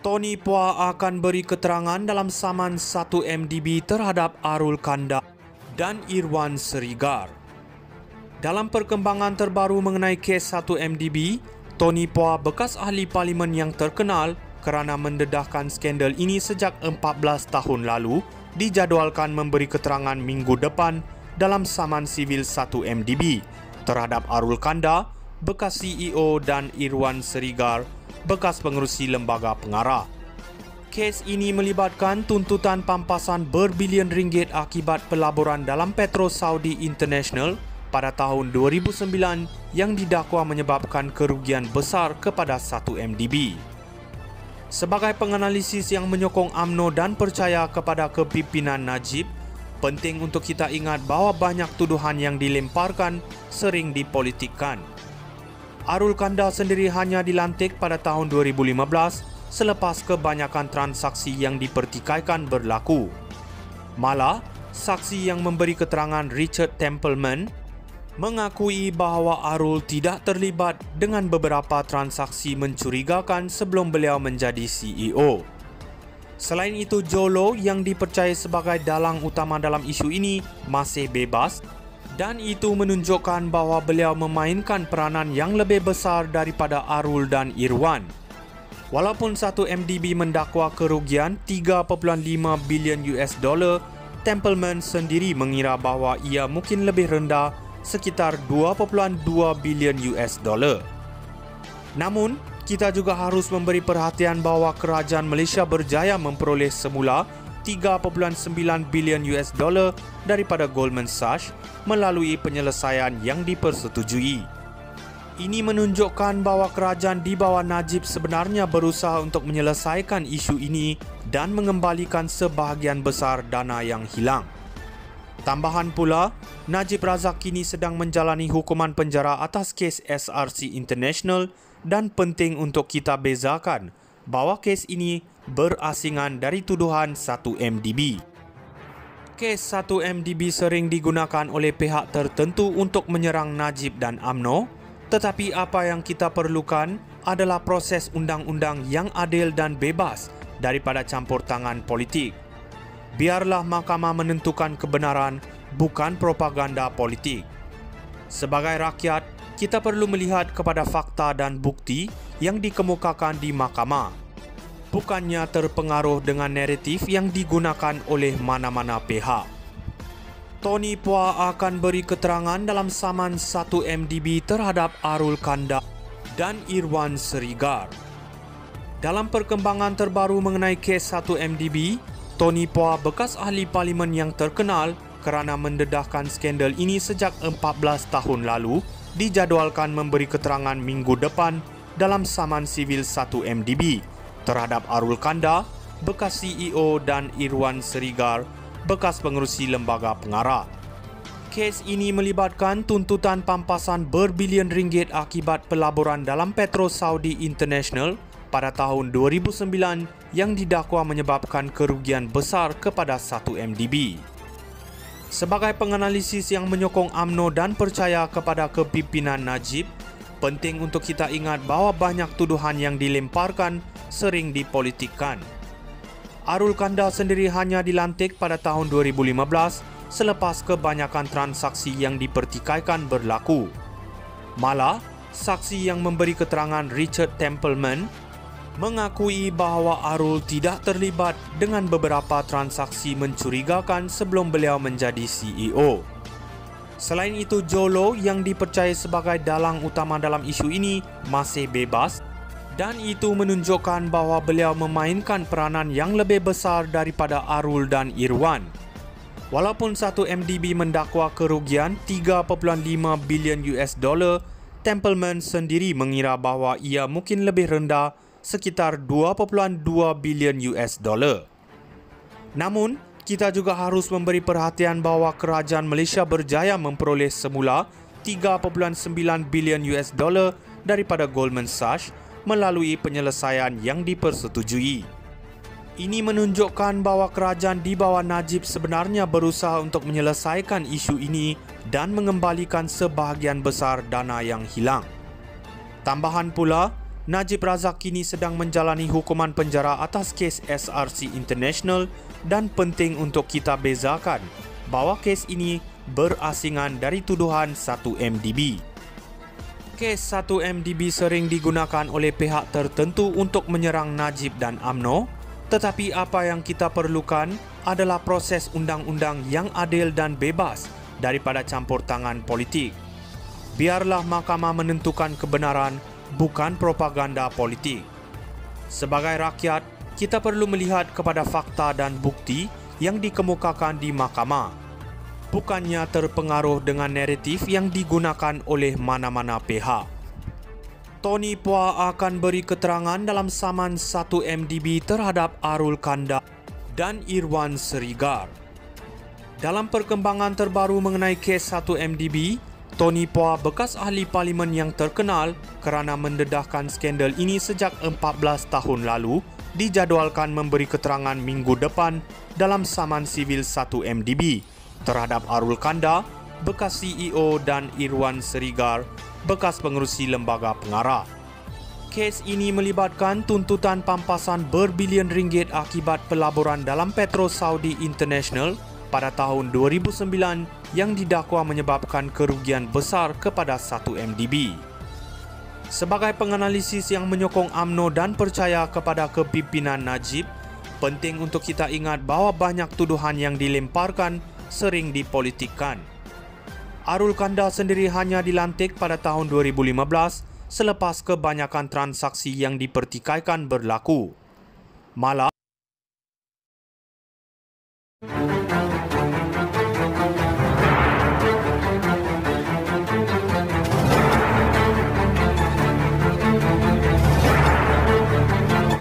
Tony Phua akan beri keterangan dalam saman 1MDB terhadap Arul Kanda dan Irwan Serigar. Dalam perkembangan terbaru mengenai kes 1MDB, Tony Phua, bekas ahli parlimen yang terkenal kerana mendedahkan skandal ini sejak 14 tahun lalu, dijadualkan memberi keterangan minggu depan dalam saman sivil 1MDB terhadap Arul Kanda, bekas CEO, dan Irwan Serigar, bekas pengerusi lembaga pengarah. Kes ini melibatkan tuntutan pampasan berbilion ringgit akibat pelaburan dalam Petro Saudi International pada tahun 2009 yang didakwa menyebabkan kerugian besar kepada 1MDB. Sebagai penganalisis yang menyokong UMNO dan percaya kepada kepimpinan Najib, penting untuk kita ingat bahawa banyak tuduhan yang dilemparkan sering dipolitikkan. Arul Kanda sendiri hanya dilantik pada tahun 2015 selepas kebanyakan transaksi yang dipertikaikan berlaku. Malah, saksi yang memberi keterangan Richard Templeman mengakui bahawa Arul tidak terlibat dengan beberapa transaksi mencurigakan sebelum beliau menjadi CEO. Selain itu, Jolo yang dipercayai sebagai dalang utama dalam isu ini masih bebas, dan itu menunjukkan bahawa beliau memainkan peranan yang lebih besar daripada Arul dan Irwan. Walaupun 1MDB mendakwa kerugian 3.5 bilion US dollar, Templeman sendiri mengira bahawa ia mungkin lebih rendah, sekitar 2.2 bilion US dollar. Namun, kita juga harus memberi perhatian bahawa kerajaan Malaysia berjaya memperoleh semula 3.9 bilion US dollar daripada Goldman Sachs melalui penyelesaian yang dipersetujui. Ini menunjukkan bahawa kerajaan di bawah Najib sebenarnya berusaha untuk menyelesaikan isu ini dan mengembalikan sebahagian besar dana yang hilang. Tambahan pula, Najib Razak kini sedang menjalani hukuman penjara atas kes SRC International, dan penting untuk kita bezakan bahawa kes ini berasingan dari tuduhan 1MDB. Kes 1MDB sering digunakan oleh pihak tertentu untuk menyerang Najib dan UMNO, tetapi apa yang kita perlukan adalah proses undang-undang yang adil dan bebas daripada campur tangan politik. Biarlah mahkamah menentukan kebenaran, bukan propaganda politik. Sebagai rakyat, kita perlu melihat kepada fakta dan bukti yang dikemukakan di mahkamah, bukannya terpengaruh dengan naratif yang digunakan oleh mana-mana pihak. Tony Phua akan beri keterangan dalam saman 1MDB terhadap Arul Kanda dan Irwan Serigar. Dalam perkembangan terbaru mengenai kes 1MDB, Tony Phua, bekas ahli parlimen yang terkenal kerana mendedahkan skandal ini sejak 14 tahun lalu, dijadualkan memberi keterangan minggu depan dalam saman sivil 1MDB terhadap Arul Kanda, bekas CEO, dan Irwan Serigar, bekas pengerusi lembaga pengarah. Kes ini melibatkan tuntutan pampasan berbilion ringgit akibat pelaburan dalam Petro Saudi International pada tahun 2009 yang didakwa menyebabkan kerugian besar kepada 1MDB. Sebagai penganalisis yang menyokong UMNO dan percaya kepada kepimpinan Najib, penting untuk kita ingat bahawa banyak tuduhan yang dilemparkan sering dipolitikkan. Arul Kanda sendiri hanya dilantik pada tahun 2015 selepas kebanyakan transaksi yang dipertikaikan berlaku. Malah, saksi yang memberi keterangan Richard Templeman mengakui bahawa Arul tidak terlibat dengan beberapa transaksi mencurigakan sebelum beliau menjadi CEO. Selain itu, Jolo yang dipercayai sebagai dalang utama dalam isu ini masih bebas, dan itu menunjukkan bahawa beliau memainkan peranan yang lebih besar daripada Arul dan Irwan. Walaupun 1MDB mendakwa kerugian 3.5 bilion US dollar, Templeman sendiri mengira bahawa ia mungkin lebih rendah, sekitar 2.2 bilion US dollar. Namun, kita juga harus memberi perhatian bahawa kerajaan Malaysia berjaya memperoleh semula 3.9 bilion US dollar daripada Goldman Sachs melalui penyelesaian yang dipersetujui. Ini menunjukkan bahawa kerajaan di bawah Najib sebenarnya berusaha untuk menyelesaikan isu ini dan mengembalikan sebahagian besar dana yang hilang. Tambahan pula, Najib Razak kini sedang menjalani hukuman penjara atas kes SRC International dan penting untuk kita bezakan bahawa kes ini berasingan dari tuduhan 1MDB. Kes 1MDB sering digunakan oleh pihak tertentu untuk menyerang Najib dan UMNO, tetapi apa yang kita perlukan adalah proses undang-undang yang adil dan bebas daripada campur tangan politik. Biarlah mahkamah menentukan kebenaran, bukan propaganda politik. Sebagai rakyat, kita perlu melihat kepada fakta dan bukti yang dikemukakan di mahkamah, bukannya terpengaruh dengan naratif yang digunakan oleh mana-mana pihak. Tony Phua akan beri keterangan dalam saman 1MDB terhadap Arul Kanda dan Irwan Serigar. Dalam perkembangan terbaru mengenai kes 1MDB, Tony Phua, bekas ahli parlimen yang terkenal kerana mendedahkan skandal ini sejak 14 tahun lalu, dijadualkan memberi keterangan minggu depan dalam saman sivil 1MDB terhadap Arul Kanda, bekas CEO, dan Irwan Serigar, bekas pengerusi lembaga pengarah. Kes ini melibatkan tuntutan pampasan berbilion ringgit akibat pelaburan dalam Petro Saudi International pada tahun 2009 yang didakwa menyebabkan kerugian besar kepada 1MDB. Sebagai penganalisis yang menyokong UMNO dan percaya kepada kepimpinan Najib, penting untuk kita ingat bahawa banyak tuduhan yang dilemparkan sering dipolitikkan. Arul Kanda sendiri hanya dilantik pada tahun 2015 selepas kebanyakan transaksi yang dipertikaikan berlaku. Malah